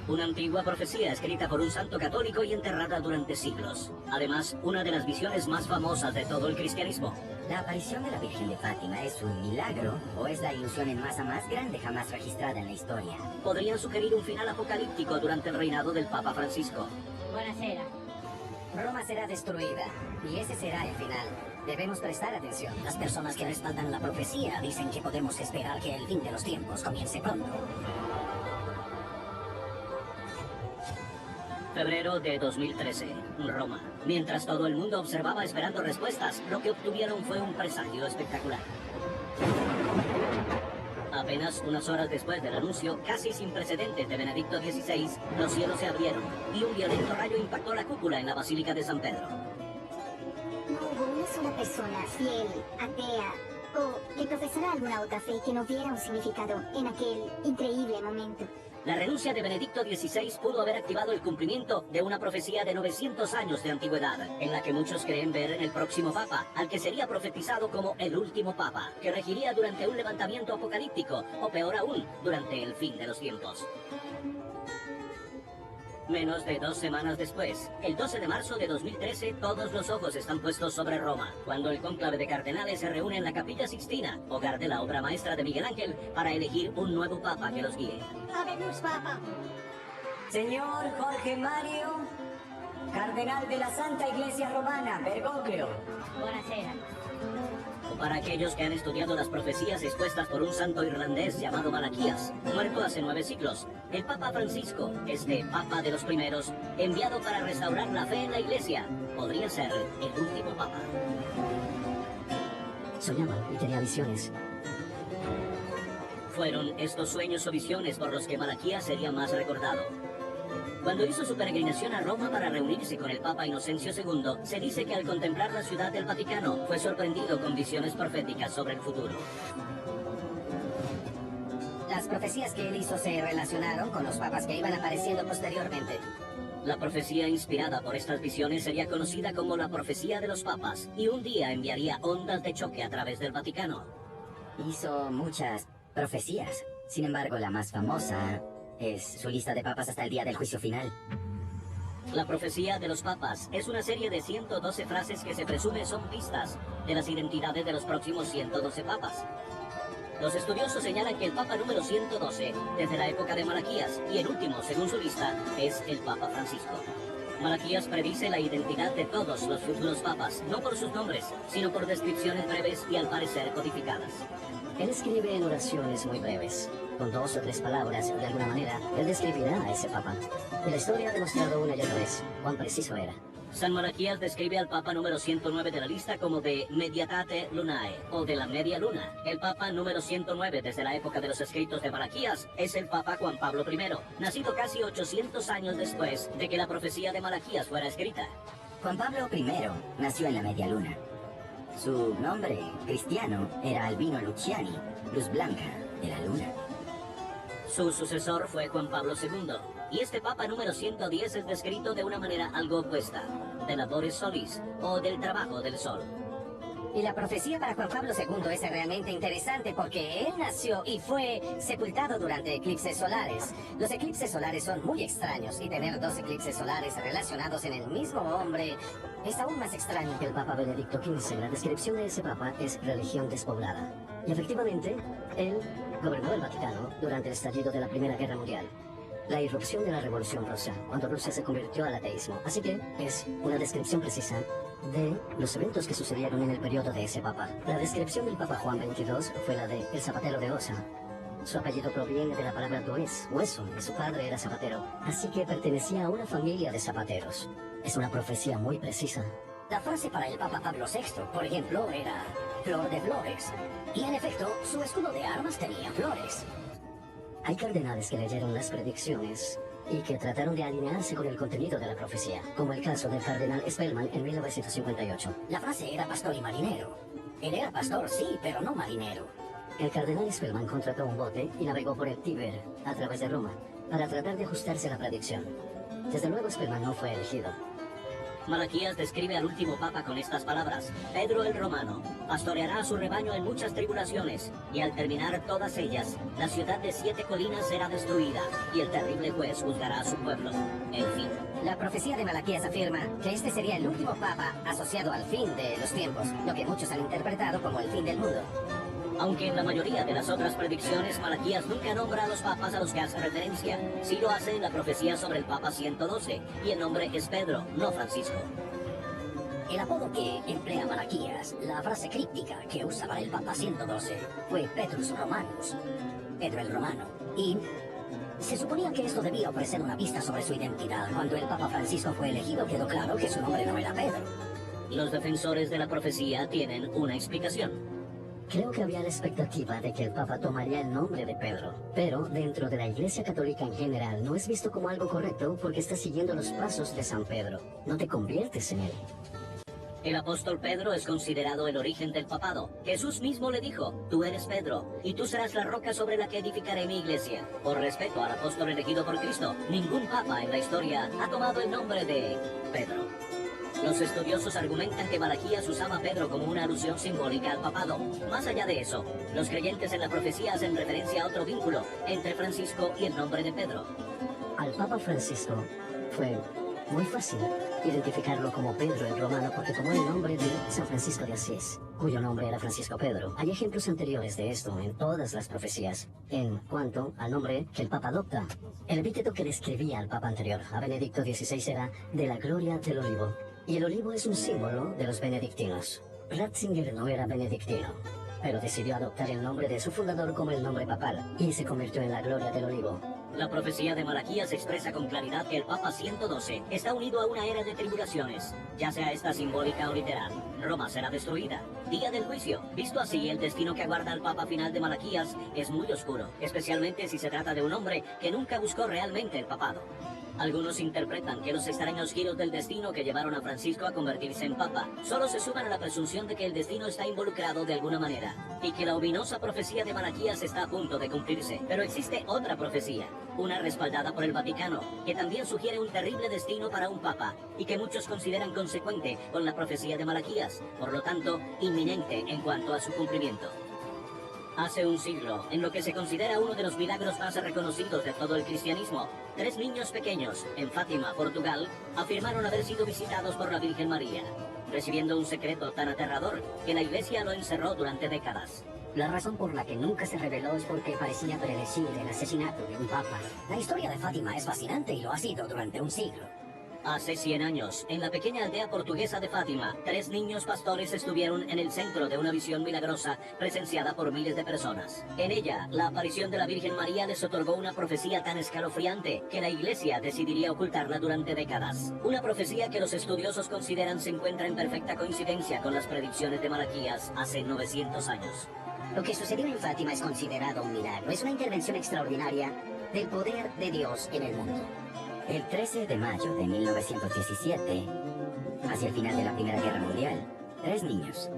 una antigua profecía escrita por un santo católico y enterrada durante siglos. Además, una de las visiones más famosas de todo el cristianismo. ¿La aparición de la Virgen de Fátima es un milagro o es la ilusión en masa más grande jamás registrada en la historia? Podrían sugerir un final apocalíptico durante el reinado del Papa Francisco. Buonasera. Roma será destruida y ese será el final. Debemos prestar atención. Las personas que respaldan la profecía dicen que podemos esperar que el fin de los tiempos comience pronto. Febrero de 2013, Roma. Mientras todo el mundo observaba esperando respuestas, lo que obtuvieron fue un presagio espectacular. Apenas unas horas después del anuncio, casi sin precedentes de Benedicto XVI, los cielos se abrieron y un violento rayo impactó la cúpula en la Basílica de San Pedro. No hubo una sola persona fiel, atea o que profesara alguna otra fe que no viera un significado en aquel increíble momento. La renuncia de Benedicto XVI pudo haber activado el cumplimiento de una profecía de 900 años de antigüedad, en la que muchos creen ver en el próximo Papa, al que sería profetizado como el último Papa, que regiría durante un levantamiento apocalíptico, o peor aún, durante el fin de los tiempos. Menos de 2 semanas después, el 12 de marzo de 2013, todos los ojos están puestos sobre Roma, cuando el cónclave de cardenales se reúne en la Capilla Sixtina, hogar de la obra maestra de Miguel Ángel, para elegir un nuevo papa que los guíe. Habemus Papa. Señor Jorge Mario, cardenal de la Santa Iglesia Romana, Bergoglio. Buonasera. O para aquellos que han estudiado las profecías expuestas por un santo irlandés llamado Malaquías, muerto hace 9 siglos, el Papa Francisco, este Papa de los primeros, enviado para restaurar la fe en la Iglesia, podría ser el último Papa. Soñaba y tenía visiones. Fueron estos sueños o visiones por los que Malaquías sería más recordado. Cuando hizo su peregrinación a Roma para reunirse con el Papa Inocencio II, se dice que al contemplar la ciudad del Vaticano, fue sorprendido con visiones proféticas sobre el futuro. Las profecías que él hizo se relacionaron con los papas que iban apareciendo posteriormente. La profecía inspirada por estas visiones sería conocida como la profecía de los papas, y un día enviaría ondas de choque a través del Vaticano. Hizo muchas profecías. Sin embargo, la más famosa es su lista de papas hasta el día del juicio final. La profecía de los papas es una serie de 112 frases que se presume son pistas de las identidades de los próximos 112 papas. Los estudiosos señalan que el papa número 112, desde la época de Malaquías, y el último, según su lista, es el Papa Francisco. Malaquías predice la identidad de todos los futuros papas, no por sus nombres, sino por descripciones breves y al parecer codificadas. Él escribe en oraciones muy breves, con 2 o 3 palabras, de alguna manera, él describirá a ese papa. Y la historia ha demostrado una y otra vez cuán preciso era. San Malaquías describe al Papa número 109 de la lista como de Mediatate Lunae, o de la media luna. El Papa número 109 desde la época de los escritos de Malaquías es el Papa Juan Pablo I, nacido casi 800 años después de que la profecía de Malaquías fuera escrita. Juan Pablo I nació en la media luna. Su nombre cristiano era Albino Luciani, luz blanca de la luna. Su sucesor fue Juan Pablo II, y este Papa número 110 es descrito de una manera algo opuesta, de Laboris Solis, o del trabajo del sol. Y la profecía para Juan Pablo II es realmente interesante porque él nació y fue sepultado durante eclipses solares. Los eclipses solares son muy extraños y tener 2 eclipses solares relacionados en el mismo hombre es aún más extraño. El Papa Benedicto XV, la descripción de ese papa es religión despoblada. Y efectivamente, él gobernó el Vaticano durante el estallido de la Primera Guerra Mundial. La irrupción de la Revolución Rusa, cuando Rusia se convirtió al ateísmo. Así que es una descripción precisa de los eventos que sucedieron en el periodo de ese papa. La descripción del Papa Juan XXII fue la de el zapatero de Osa. Su apellido proviene de la palabra does, hueso, y su padre era zapatero. Así que pertenecía a una familia de zapateros. Es una profecía muy precisa. La frase para el Papa Pablo VI, por ejemplo, era flor de flores. Y en efecto, su escudo de armas tenía flores. Hay cardenales que leyeron las predicciones y que trataron de alinearse con el contenido de la profecía, como el caso del cardenal Spellman en 1958. La frase era pastor y marinero. Él era pastor, sí, pero no marinero. El cardenal Spellman contrató un bote y navegó por el Tíber, a través de Roma, para tratar de ajustarse a la predicción. Desde luego Spellman no fue elegido. Malaquías describe al último papa con estas palabras: Pedro el Romano pastoreará a su rebaño en muchas tribulaciones, y al terminar todas ellas, la ciudad de 7 colinas será destruida, y el terrible juez juzgará a su pueblo. En fin. La profecía de Malaquías afirma que este sería el último papa asociado al fin de los tiempos, lo que muchos han interpretado como el fin del mundo. Aunque en la mayoría de las otras predicciones, Malaquías nunca nombra a los papas a los que hace referencia. Sí lo hace en la profecía sobre el Papa 112, y el nombre es Pedro, no Francisco. El apodo que emplea Malaquías, la frase críptica que usa para el Papa 112, fue Petrus Romanus, Pedro el Romano, y se suponía que esto debía ofrecer una pista sobre su identidad. Cuando el Papa Francisco fue elegido, quedó claro que su nombre no era Pedro. Los defensores de la profecía tienen una explicación. Creo que había la expectativa de que el Papa tomaría el nombre de Pedro, pero dentro de la Iglesia Católica en general no es visto como algo correcto porque está siguiendo los pasos de San Pedro. No te conviertes en él. El apóstol Pedro es considerado el origen del papado. Jesús mismo le dijo: tú eres Pedro, y tú serás la roca sobre la que edificaré mi iglesia. Por respeto al apóstol elegido por Cristo, ningún papa en la historia ha tomado el nombre de Pedro. Los estudiosos argumentan que Malaquías usaba a Pedro como una alusión simbólica al papado. Más allá de eso, los creyentes en la profecía hacen referencia a otro vínculo entre Francisco y el nombre de Pedro. Al Papa Francisco fue muy fácil identificarlo como Pedro el Romano porque tomó el nombre de San Francisco de Asís, cuyo nombre era Francisco Pedro. Hay ejemplos anteriores de esto en todas las profecías. En cuanto al nombre que el Papa adopta, el epíteto que describía al Papa anterior, a Benedicto XVI, era de la gloria del olivo. Y el olivo es un símbolo de los benedictinos. Ratzinger no era benedictino, pero decidió adoptar el nombre de su fundador como el nombre papal, y se convirtió en la gloria del olivo. La profecía de Malaquías expresa con claridad que el Papa 112 está unido a una era de tribulaciones, ya sea esta simbólica o literal. Roma será destruida. Día del juicio. Visto así, el destino que aguarda al Papa final de Malaquías es muy oscuro, especialmente si se trata de un hombre que nunca buscó realmente el papado. Algunos interpretan que los extraños giros del destino que llevaron a Francisco a convertirse en papa solo se suman a la presunción de que el destino está involucrado de alguna manera y que la ominosa profecía de Malaquías está a punto de cumplirse. Pero existe otra profecía, una respaldada por el Vaticano, que también sugiere un terrible destino para un papa y que muchos consideran consecuente con la profecía de Malaquías, por lo tanto, inminente en cuanto a su cumplimiento. Hace un siglo, en lo que se considera uno de los milagros más reconocidos de todo el cristianismo, 3 niños pequeños, en Fátima, Portugal, afirmaron haber sido visitados por la Virgen María, recibiendo un secreto tan aterrador que la Iglesia lo encerró durante décadas. La razón por la que nunca se reveló es porque parecía predecir el asesinato de un papa. La historia de Fátima es fascinante y lo ha sido durante un siglo. Hace 100 años, en la pequeña aldea portuguesa de Fátima, 3 niños pastores estuvieron en el centro de una visión milagrosa presenciada por miles de personas. En ella, la aparición de la Virgen María les otorgó una profecía tan escalofriante que la Iglesia decidiría ocultarla durante décadas. Una profecía que los estudiosos consideran se encuentra en perfecta coincidencia con las predicciones de Malaquías hace 900 años. Lo que sucedió en Fátima es considerado un milagro. Es una intervención extraordinaria del poder de Dios en el mundo. El 13 de mayo de 1917, hacia el final de la Primera Guerra Mundial, 3 niños,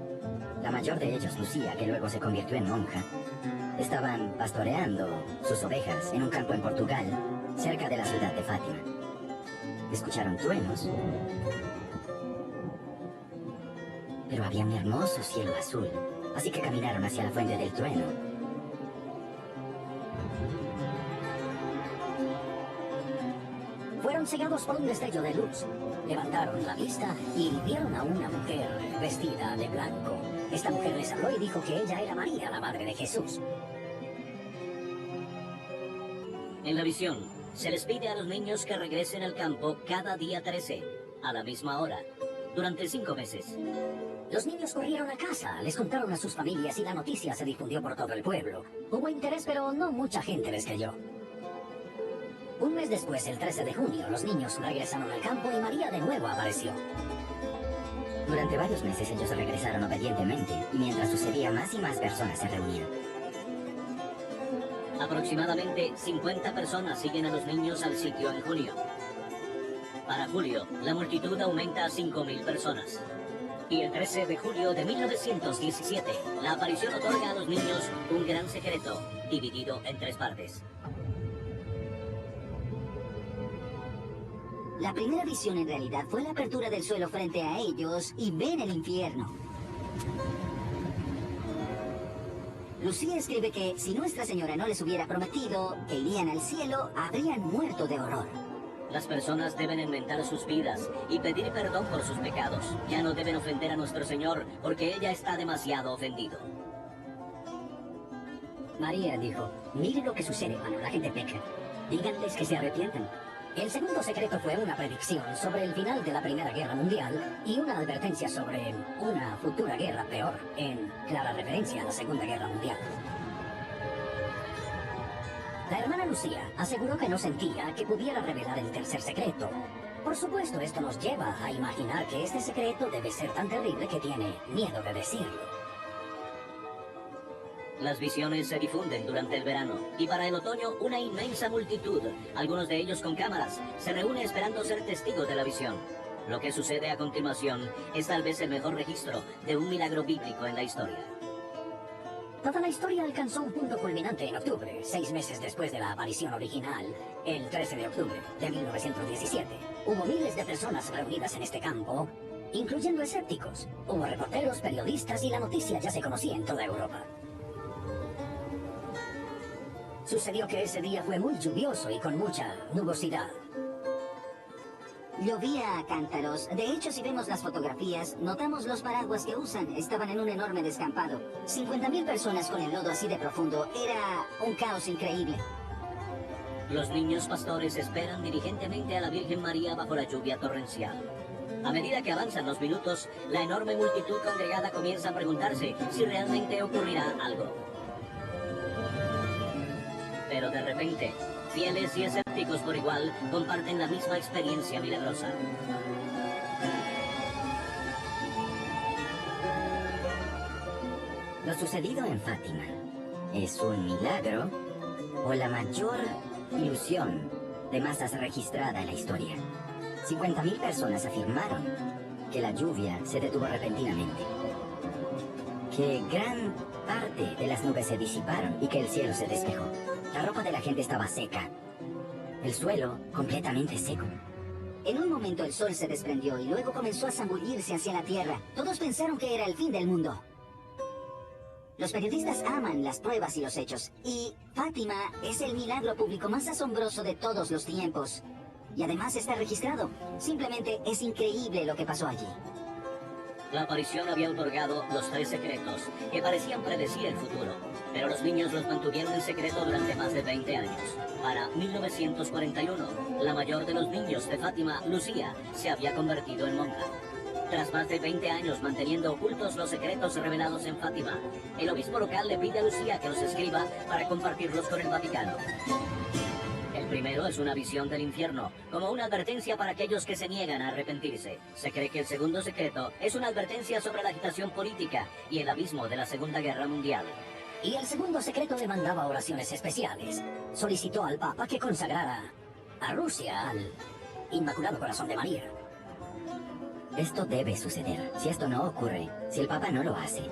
la mayor de ellos, Lucía, que luego se convirtió en monja, estaban pastoreando sus ovejas en un campo en Portugal, cerca de la ciudad de Fátima. Escucharon truenos, pero había un hermoso cielo azul, así que caminaron hacia la fuente del trueno. Fueron cegados por un destello de luz. Levantaron la vista y vieron a una mujer vestida de blanco. Esta mujer les habló y dijo que ella era María, la madre de Jesús. En la visión, se les pide a los niños que regresen al campo cada día 13, a la misma hora, durante 5 meses. Los niños corrieron a casa, les contaron a sus familias y la noticia se difundió por todo el pueblo. Hubo interés, pero no mucha gente les creyó. Un mes después, el 13 de junio, los niños regresaron al campo y María de nuevo apareció. Durante varios meses ellos regresaron obedientemente, y mientras sucedía, más y más personas se reunían. Aproximadamente 50 personas siguen a los niños al sitio en junio. Para julio, la multitud aumenta a 5.000 personas. Y el 13 de julio de 1917, la aparición otorga a los niños un gran secreto, dividido en 3 partes. La primera visión en realidad fue la apertura del suelo frente a ellos y ven el infierno. Lucía escribe que si Nuestra Señora no les hubiera prometido que irían al cielo, habrían muerto de horror. Las personas deben enmendar sus vidas y pedir perdón por sus pecados. Ya no deben ofender a nuestro Señor porque ella está demasiado ofendido. María dijo, miren lo que sucede cuando la gente peca. Díganles que se arrepientan. El segundo secreto fue una predicción sobre el final de la Primera Guerra Mundial y una advertencia sobre una futura guerra peor, en clara referencia a la Segunda Guerra Mundial. La hermana Lucía aseguró que no sentía que pudiera revelar el tercer secreto. Por supuesto, esto nos lleva a imaginar que este secreto debe ser tan terrible que tiene miedo de decirlo. Las visiones se difunden durante el verano y para el otoño una inmensa multitud, algunos de ellos con cámaras, se reúne esperando ser testigos de la visión. Lo que sucede a continuación es tal vez el mejor registro de un milagro bíblico en la historia. Toda la historia alcanzó un punto culminante en octubre, 6 meses después de la aparición original, el 13 de octubre de 1917. Hubo miles de personas reunidas en este campo, incluyendo escépticos. Hubo reporteros, periodistas y la noticia ya se conocía en toda Europa. Sucedió que ese día fue muy lluvioso y con mucha nubosidad. Llovía a cántaros. De hecho, si vemos las fotografías, notamos los paraguas que usan. Estaban en un enorme descampado. 50.000 personas con el lodo así de profundo. Era un caos increíble. Los niños pastores esperan diligentemente a la Virgen María bajo la lluvia torrencial. A medida que avanzan los minutos, la enorme multitud congregada comienza a preguntarse si realmente ocurrirá algo. Pero de repente, fieles y escépticos por igual comparten la misma experiencia milagrosa. Lo sucedido en Fátima es un milagro o la mayor ilusión de masas registrada en la historia. 50.000 personas afirmaron que la lluvia se detuvo repentinamente, que gran parte de las nubes se disiparon y que el cielo se despejó. La ropa de la gente estaba seca, el suelo completamente seco. En un momento el sol se desprendió y luego comenzó a zambullirse hacia la tierra. Todos pensaron que era el fin del mundo. Los periodistas aman las pruebas y los hechos, y Fátima es el milagro público más asombroso de todos los tiempos. Y además está registrado. Simplemente es increíble lo que pasó allí. La aparición había otorgado los 3 secretos que parecían predecir el futuro, pero los niños los mantuvieron en secreto durante más de 20 años. Para 1941, la mayor de los niños de Fátima, Lucía, se había convertido en monja. Tras más de 20 años manteniendo ocultos los secretos revelados en Fátima, el obispo local le pide a Lucía que los escriba para compartirlos con el Vaticano. El primero es una visión del infierno, como una advertencia para aquellos que se niegan a arrepentirse. Se cree que el segundo secreto es una advertencia sobre la agitación política y el abismo de la Segunda Guerra Mundial. Y el segundo secreto demandaba oraciones especiales. Solicitó al Papa que consagrara a Rusia al Inmaculado Corazón de María. Esto debe suceder. Si esto no ocurre, si el Papa no lo hace,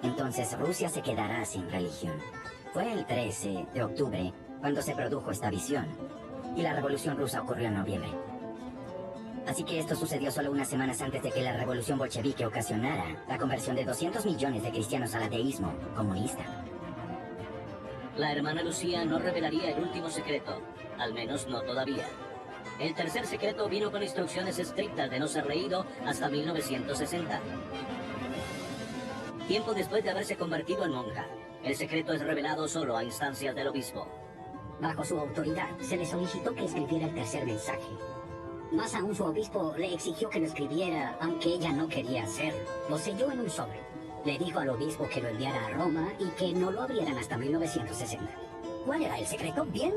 entonces Rusia se quedará sin religión. Fue el 13 de octubre cuando se produjo esta visión, y la Revolución Rusa ocurrió en noviembre. Así que esto sucedió solo unas semanas antes de que la revolución bolchevique ocasionara la conversión de 200 millones de cristianos al ateísmo comunista. La hermana Lucía no revelaría el último secreto, al menos no todavía. El tercer secreto vino con instrucciones estrictas de no ser leído hasta 1960. Tiempo después de haberse convertido en monja, el secreto es revelado solo a instancias del obispo. Bajo su autoridad, se le solicitó que escribiera el tercer mensaje. Más aún, su obispo le exigió que lo escribiera, aunque ella no quería hacerlo. Lo selló en un sobre. Le dijo al obispo que lo enviara a Roma y que no lo abrieran hasta 1960. ¿Cuál era el secreto? ¿Bien?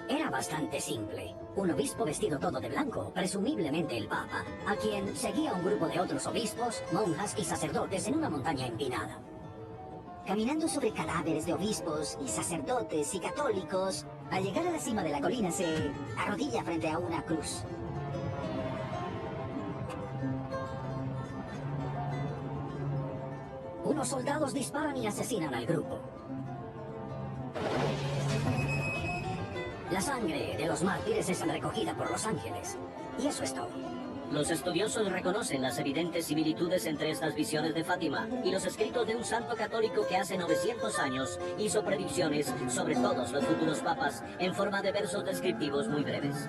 Era bastante simple. Un obispo vestido todo de blanco, presumiblemente el Papa, a quien seguía un grupo de otros obispos, monjas y sacerdotes en una montaña empinada. Caminando sobre cadáveres de obispos y sacerdotes y católicos, al llegar a la cima de la colina se arrodilla frente a una cruz. Unos soldados disparan y asesinan al grupo. La sangre de los mártires es recogida por los ángeles. Y eso es todo. Los estudiosos reconocen las evidentes similitudes entre estas visiones de Fátima y los escritos de un santo católico que hace 900 años hizo predicciones sobre todos los futuros papas en forma de versos descriptivos muy breves.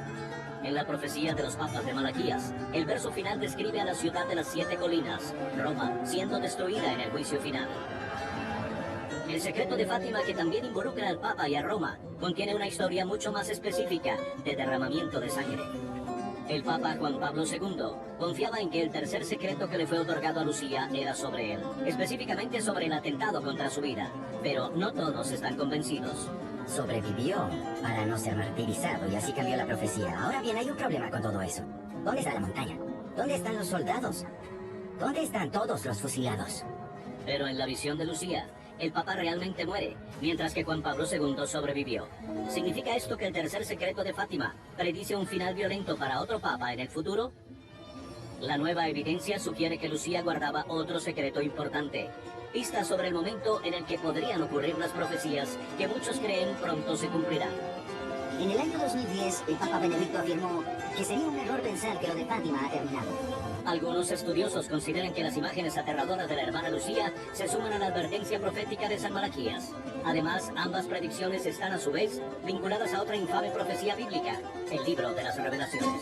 En la profecía de los papas de Malaquías, el verso final describe a la ciudad de las 7 colinas, Roma, siendo destruida en el juicio final. El secreto de Fátima, que también involucra al Papa y a Roma, contiene una historia mucho más específica de derramamiento de sangre. El Papa Juan Pablo II confiaba en que el tercer secreto que le fue otorgado a Lucía era sobre él, específicamente sobre el atentado contra su vida, pero no todos están convencidos. Sobrevivió para no ser martirizado y así cambió la profecía. Ahora bien, hay un problema con todo eso. ¿Dónde está la montaña? ¿Dónde están los soldados? ¿Dónde están todos los fusilados? Pero en la visión de Lucía, el Papa realmente muere, mientras que Juan Pablo II sobrevivió. ¿Significa esto que el tercer secreto de Fátima predice un final violento para otro Papa en el futuro? La nueva evidencia sugiere que Lucía guardaba otro secreto importante. Pistas sobre el momento en el que podrían ocurrir las profecías que muchos creen pronto se cumplirán. En el año 2010, el Papa Benedicto afirmó que sería un error pensar que lo de Fátima ha terminado. Algunos estudiosos consideran que las imágenes aterradoras de la hermana Lucía se suman a la advertencia profética de San Malaquías. Además, ambas predicciones están a su vez vinculadas a otra infame profecía bíblica, el libro de las Revelaciones.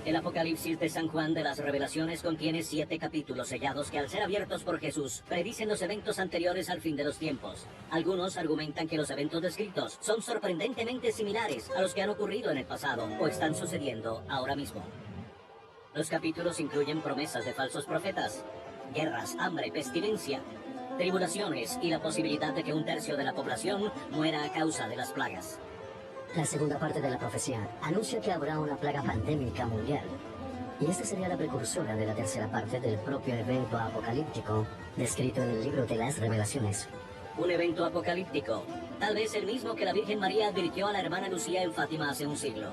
El Apocalipsis de San Juan de las Revelaciones contiene 7 capítulos sellados que, al ser abiertos por Jesús, predicen los eventos anteriores al fin de los tiempos. Algunos argumentan que los eventos descritos son sorprendentemente similares a los que han ocurrido en el pasado o están sucediendo ahora mismo. Los capítulos incluyen promesas de falsos profetas, guerras, hambre, pestilencia, tribulaciones y la posibilidad de que un tercio de la población muera a causa de las plagas. La segunda parte de la profecía anuncia que habrá una plaga pandémica mundial. Y esta sería la precursora de la tercera parte del propio evento apocalíptico descrito en el libro de las Revelaciones. Un evento apocalíptico, tal vez el mismo que la Virgen María advirtió a la hermana Lucía en Fátima hace un siglo.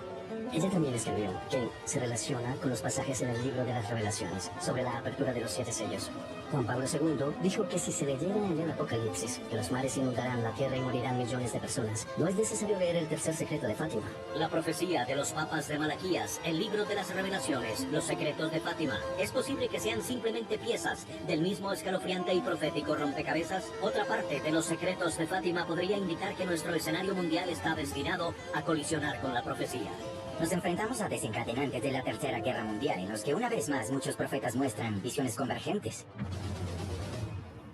Ella también escribió que se relaciona con los pasajes en el libro de las Revelaciones sobre la apertura de los 7 sellos. Juan Pablo II dijo que si se leyera en el Apocalipsis que los mares inundarán la tierra y morirán millones de personas, no es necesario leer el tercer secreto de Fátima. La profecía de los papas de Malaquías, el libro de las Revelaciones, los secretos de Fátima, ¿es posible que sean simplemente piezas del mismo escalofriante y profético rompecabezas? Otra parte de los secretos de Fátima podría indicar que nuestro escenario mundial está destinado a colisionar con la profecía. Nos enfrentamos a desencadenantes de la Tercera Guerra Mundial, en los que una vez más muchos profetas muestran visiones convergentes.